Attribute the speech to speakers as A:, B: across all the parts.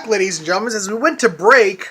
A: back, ladies and gentlemen. As we went to break,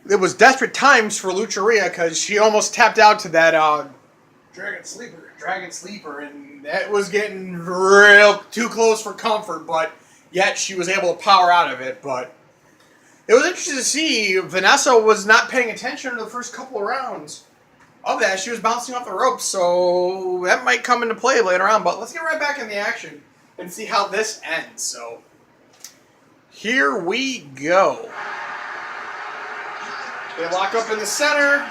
A: it was desperate times for Lucharia because she almost tapped out to that Dragon Sleeper, and that was getting real too close for comfort, but yet she was able to power out of it. But it was interesting to see Vanessa was not paying attention to the first couple of rounds of that. She was bouncing off the ropes, so that might come into play later on. But let's get right back in the action and see how this ends. So here we go. They lock up in the center.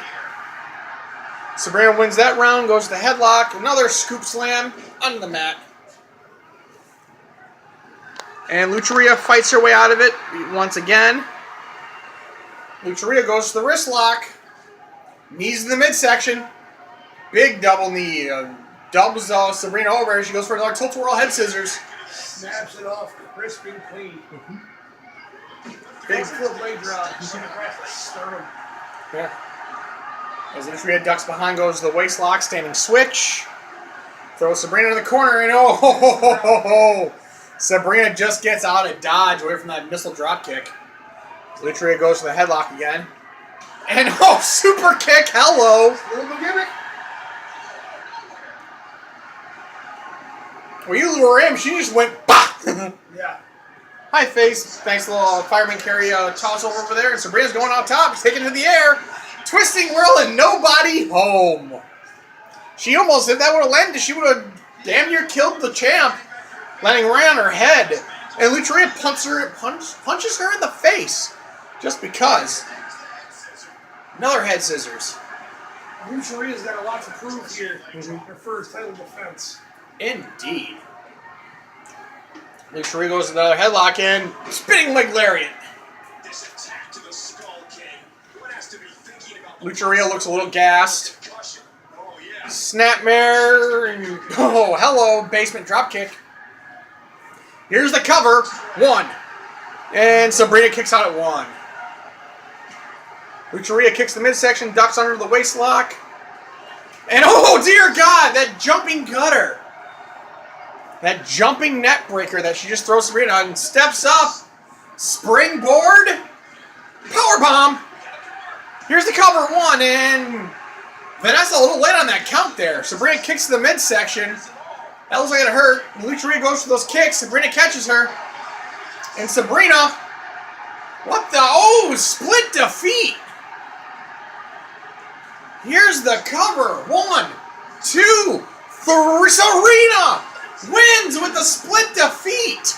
A: Sabrina wins that round, goes to the headlock. Another scoop slam on the mat. And Lucharia fights her way out of it once again. Lucharia goes to the wrist lock. Knees in the midsection. Big double knee. Doubles Sabrina over. She goes for another tilt-a-whirl head scissors.
B: Snaps it off crisp and clean.
A: Big
B: full blade drop. Sternum.
A: Yeah. As Lucharia ducks behind, goes to the waist lock, standing switch. Throws Sabrina in the corner, and Sabrina just gets out of dodge away from that missile drop kick. Lucharia goes to the headlock again. And super kick, hello!
B: Little gimmick.
A: Well, you lure him, she just went, bah!
B: Yeah.
A: High face, thanks to the little fireman carry toss over there, and Sabrina's going out top, taking it to the air. Twisting whirl and nobody home. She almost, if that would have landed, she would have damn near killed the champ, landing right on her head. And Lucharia punches her in the face, just because. Another head scissors.
B: Lucharia's got a lot to prove here. Her first title defense.
A: Indeed. Lucharia goes to another headlock and spinning leg lariat. Lucharia looks a little gassed. Snapmare. Oh, hello. Basement dropkick. Here's the cover. 1. And Sabrina kicks out at 1. Lucharia kicks the midsection, ducks under the waist lock. And oh, dear God, that jumping cutter. That jumping net breaker that she just throws Sabrina on and steps up. Springboard. Powerbomb. Here's the cover 1, and Vanessa a little late on that count there. Sabrina kicks to the midsection. That looks like it hurt. Lucharia goes for those kicks. Sabrina catches her. And Sabrina, what the? Oh, split defeat. Here's the cover. 1, 2, 3. Serena wins with the split defeat.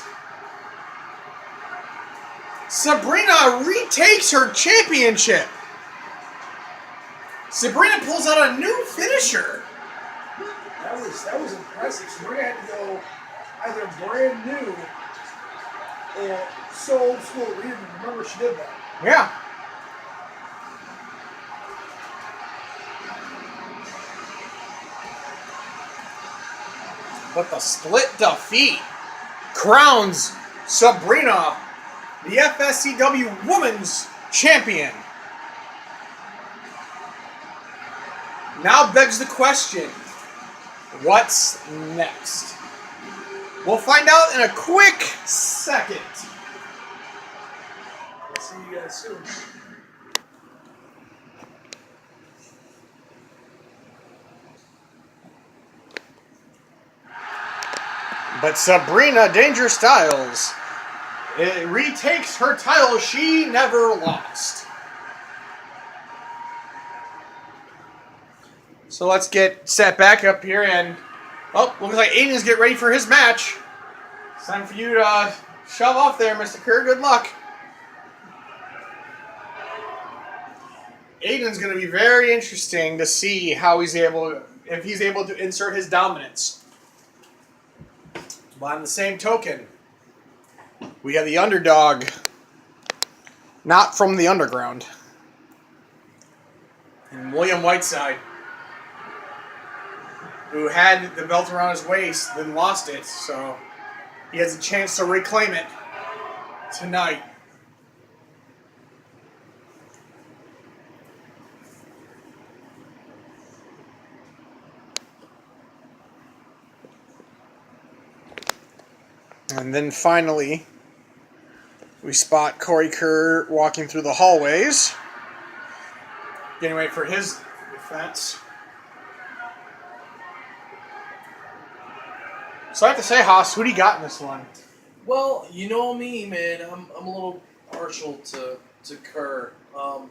A: Sabrina retakes her championship. Sabrina pulls out a new finisher.
B: That was impressive. Sabrina had to go either brand new or so old school. We didn't remember she did that.
A: Yeah. But the split defeat crowns Sabrina the FSCW Women's Champion. Now begs the question, what's next? We'll find out in a quick second.
B: I'll see you guys soon.
A: But Sabrina Danger Styles retakes her title she never lost. So let's get set back up here and, looks like Aiden's getting ready for his match. It's time for you to shove off there, Mr. Kerr. Good luck. Aiden's going to be very interesting to see how if he's able to insert his dominance. But on the same token, we have the underdog, not from the underground, and William Whiteside, who had the belt around his waist, then lost it, so he has a chance to reclaim it tonight. And then finally, We spot Corey Kerr walking through the hallways, getting ready for his defense. So I have to say, Haas, who do you got in this one?
C: Well, you know me, man. I'm a little partial to Kerr,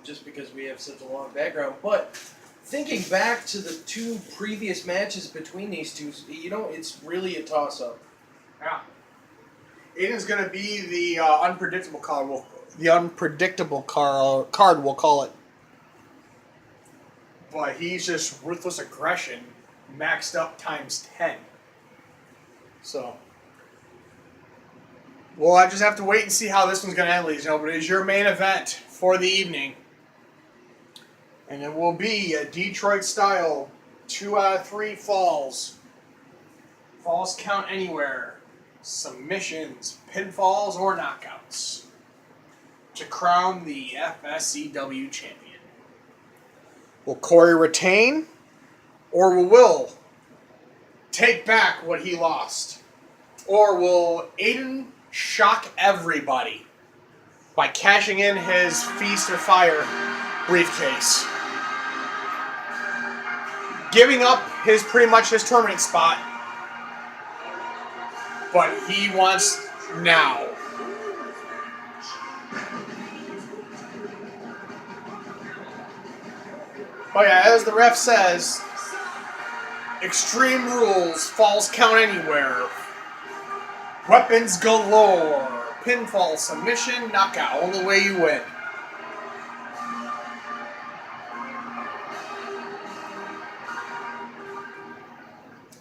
C: just because we have such a long background. But thinking back to the two previous matches between these two, you know, it's really a toss-up.
A: Yeah. Aiden's going to be the unpredictable card. Card, we'll call it. But he's just ruthless aggression, maxed up times 10. So, well, I just have to wait and see how this one's going to end, ladies and gentlemen. It is your main event for the evening. And it will be a Detroit-style 2 out of 3 falls. Falls count anywhere. Submissions, pinfalls, or knockouts to crown the FSCW champion. Will Corey retain, or will Will take back what he lost? Or will Aiden shock everybody by cashing in his Feast or Fire briefcase? Giving up pretty much his tournament spot, but he wants now. Oh yeah, as the ref says, Extreme Rules, falls count anywhere. Weapons galore. Pinfall, submission, knockout. Only way you win.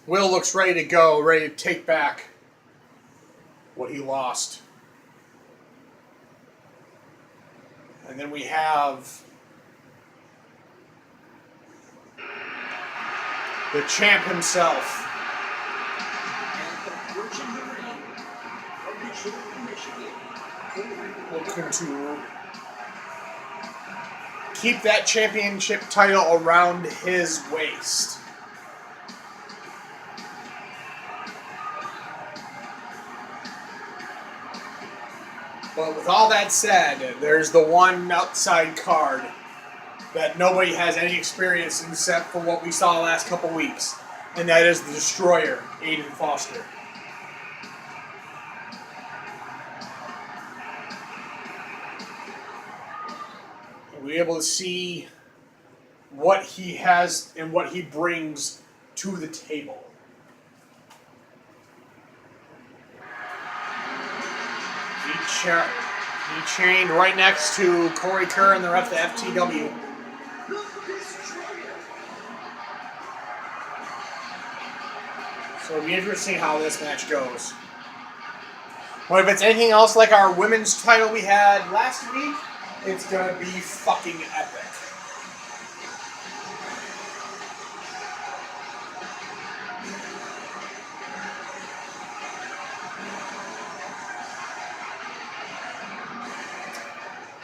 A: Will looks ready to go, ready to take back what he lost. And then we have the champ himself. Looking to keep that championship title around his waist. But with all that said, there's the one outside card that nobody has any experience in except for what we saw the last couple weeks, and that is the Destroyer, Aiden Foster. And we're able to see what he has and what he brings to the table. He chained right next to Corey Kerr and the ref of the FTW. So it'll be interesting how this match goes. But if it's anything else like our women's title we had last week, it's going to be fucking epic.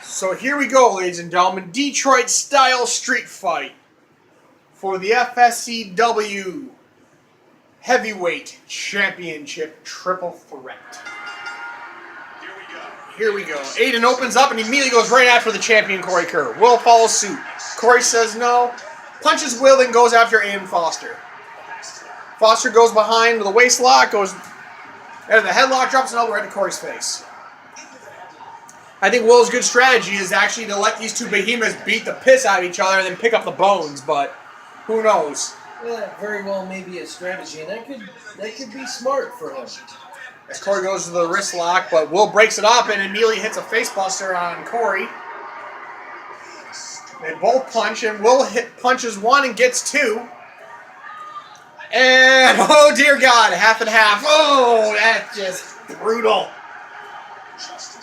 A: So here we go, ladies and gentlemen. Detroit-style street fight for the FSCW Heavyweight Championship Triple Threat. Here we go. Aiden opens up and immediately goes right after the champion, Corey Kerr. Will follows suit. Corey says no. Punches Will and goes after Aiden Foster. Foster goes behind with a waist lock, goes out of the headlock, drops an elbow right to Corey's face. I think Will's good strategy is actually to let these two behemoths beat the piss out of each other and then pick up the bones, but who knows?
C: Well, that very well may be a strategy, and that could be smart for him.
A: As Corey goes to the wrist lock, but Will breaks it up and immediately hits a face buster on Corey. They both punch, and Will punches one and gets two. And, oh dear God, half and half. Oh, that's just brutal.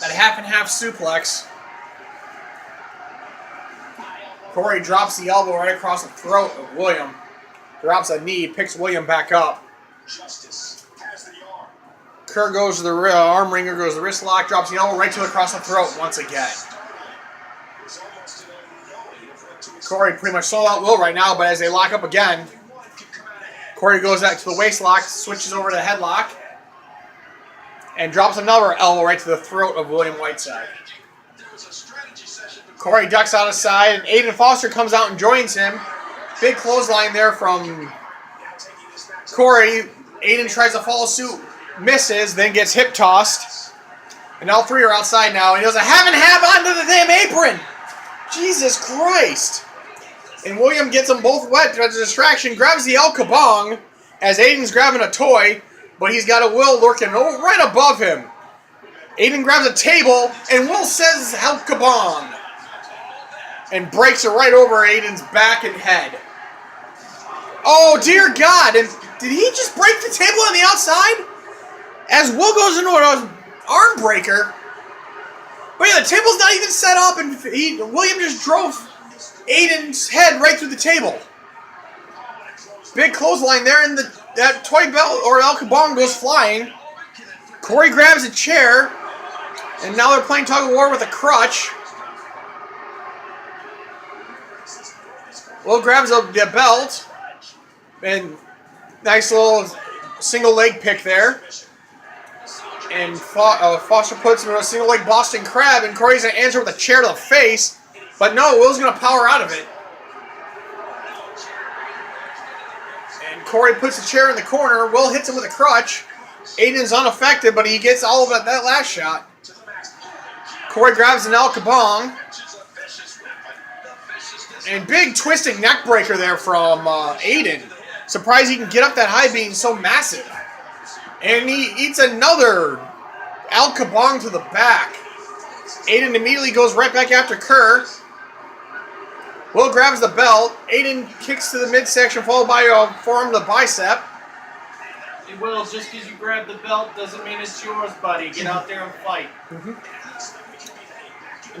A: That half and half suplex. Corey drops the elbow right across the throat of William. Drops a knee, picks William back up. Kerr goes to the arm wringer, goes to the wrist lock, drops the elbow right to across the throat once again. Corey pretty much sold out Will right now, but as they lock up again, Corey goes back to the waist lock, switches over to the headlock. And drops another elbow right to the throat of William Whiteside. Corey ducks out of side, and Aiden Foster comes out and joins him. Big clothesline there from Corey. Aiden tries to follow suit, misses, then gets hip tossed. And all three are outside now. And he does a half and half onto the damn apron. Jesus Christ. And William gets them both wet as a distraction, grabs the El Kabong as Aiden's grabbing a toy, but he's got a Will lurking right above him. Aiden grabs a table, and Will says El Kabong and breaks it right over Aiden's back and head. Oh, dear God. And did he just break the table on the outside? As Will goes into an arm breaker. But yeah, the table's not even set up, and William just drove Aiden's head right through the table. Big clothesline there, and that toy belt or El Kabong goes flying. Corey grabs a chair, and now they're playing tug of war with a crutch. Will grabs the belt, and nice little single leg pick there. And Foster puts him in a single leg Boston Crab, and Corey's going to answer with a chair to the face. But no, Will's going to power out of it. And Corey puts the chair in the corner. Will hits him with a crutch. Aiden's unaffected, but he gets all of that last shot. Corey grabs an El Kabong. And big twisting neck breaker there from Aiden. Surprised he can get up that high being so massive. And he eats another El Kabong to the back. Aiden immediately goes right back after Kerr. Will grabs the belt. Aiden kicks to the midsection, followed by a forearm to the bicep.
D: Hey, Will, just because you grab the belt doesn't mean it's yours, buddy. Get out there and fight.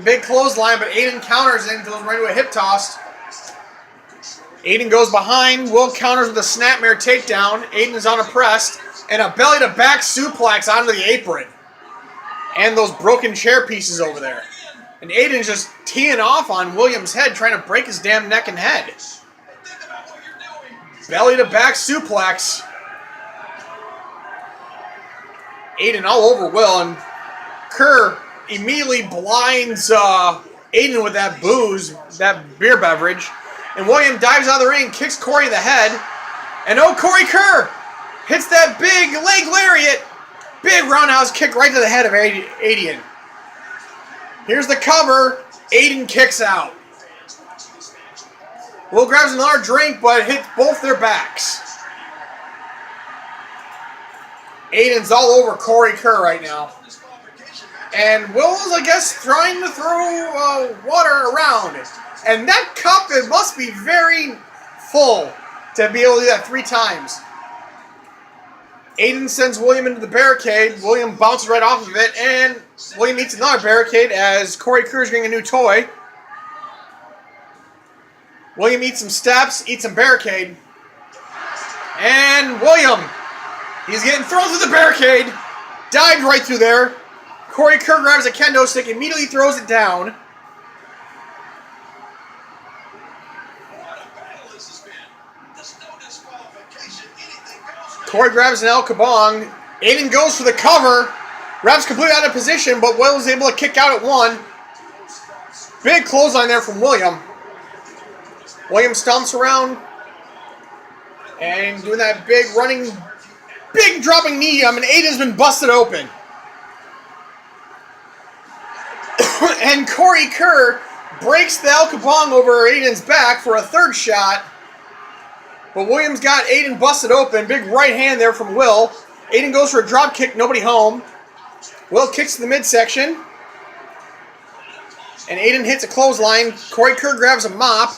A: Big clothesline, but Aiden counters and goes right to a hip toss. Aiden goes behind. Will counters with a snapmare takedown. Aiden is unoppressed. And a belly-to-back suplex onto the apron. And those broken chair pieces over there. And Aiden's just teeing off on William's head, trying to break his damn neck and head. Belly-to-back suplex. Aiden all over Will, and Kerr immediately blinds Aiden with that booze, that beer beverage. And William dives out of the ring, kicks Corey in the head. And Corey Kerr hits that big leg lariat. Big roundhouse kick right to the head of Aiden. Here's the cover. Aiden kicks out. Will grabs another drink, but hits both their backs. Aiden's all over Corey Kerr right now. And Will's, I guess, trying to throw water around. And that cup, it must be very full to be able to do that 3 times. Aiden sends William into the barricade. William bounces right off of it, and William eats another barricade as Corey Kerr's getting a new toy. William eats some steps, eats some barricade. And William, he's getting thrown through the barricade. Dived right through there. Corey Kerr grabs a kendo stick, immediately throws it down. Corey grabs an El Kabong. Aiden goes for the cover. Grabs completely out of position, but Will is able to kick out at 1. Big clothesline there from William. William stomps around. And doing that big running, big dropping knee. I mean, Aiden's been busted open. And Corey Kerr breaks the El Kabong over Aiden's back for a 3rd shot. But Williams got Aiden busted open. Big right hand there from Will. Aiden goes for a drop kick, nobody home. Will kicks to the midsection. And Aiden hits a clothesline. Corey Kerr grabs a mop.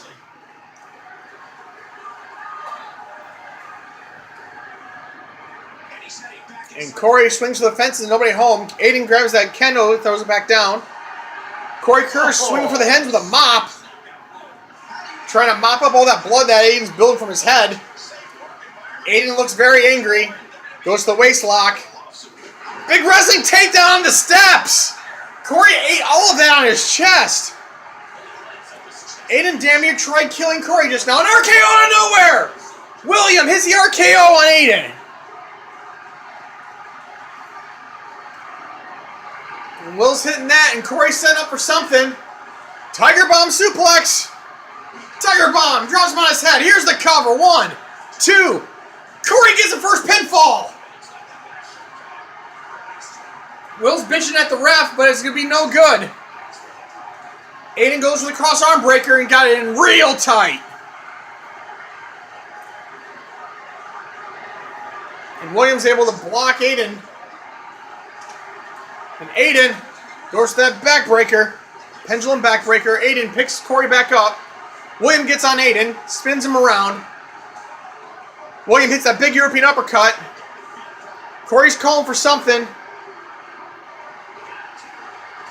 A: And Corey swings for the fences, nobody home. Aiden grabs that kendo, throws it back down. Corey Kerr swinging for the heads with a mop. Trying to mop up all that blood that Aiden's building from his head. Aiden looks very angry. Goes to the waist lock. Big wrestling takedown on the steps. Corey ate all of that on his chest. Aiden damn near tried killing Corey just now. An RKO out of nowhere. William hits the RKO on Aiden. And Will's hitting that, and Corey's setting up for something. Tiger Bomb suplex. Tiger Bomb drops him on his head. Here's the cover. 1, 2. Corey gets the first pinfall. Will's bitching at the ref, but it's going to be no good. Aiden goes for the cross arm breaker and got it in real tight. And Williams able to block Aiden. And Aiden goes to that backbreaker. Pendulum backbreaker. Aiden picks Corey back up. William gets on Aiden. Spins him around. William hits that big European uppercut. Corey's calling for something.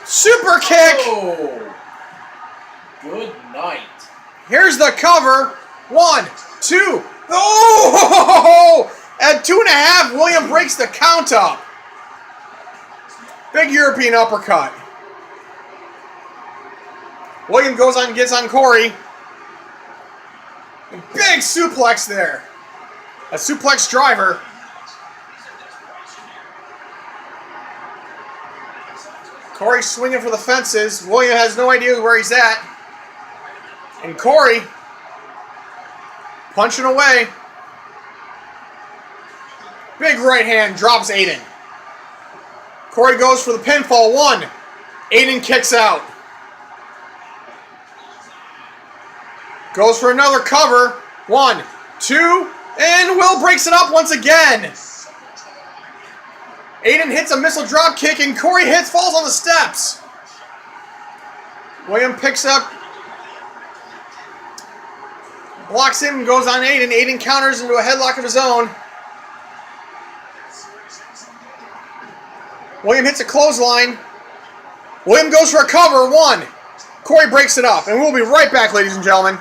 A: Super kick!
C: Oh, good night.
A: Here's the cover. 1, 2. Oh! At 2.5, William breaks the count up. Big European uppercut. William goes on and gets on Corey. Big suplex there. A suplex driver. Corey swinging for the fences. William has no idea where he's at. And Corey punching away. Big right hand drops Aiden. Corey goes for the pinfall. 1. Aiden kicks out. Goes for another cover. 1, 2, and Will breaks it up once again. Aiden hits a missile drop kick and Corey falls on the steps. William picks up, blocks him, and goes on Aiden. Aiden counters into a headlock of his own. William hits a clothesline. William goes for a cover. 1. Corey breaks it up. And we'll be right back, ladies and gentlemen.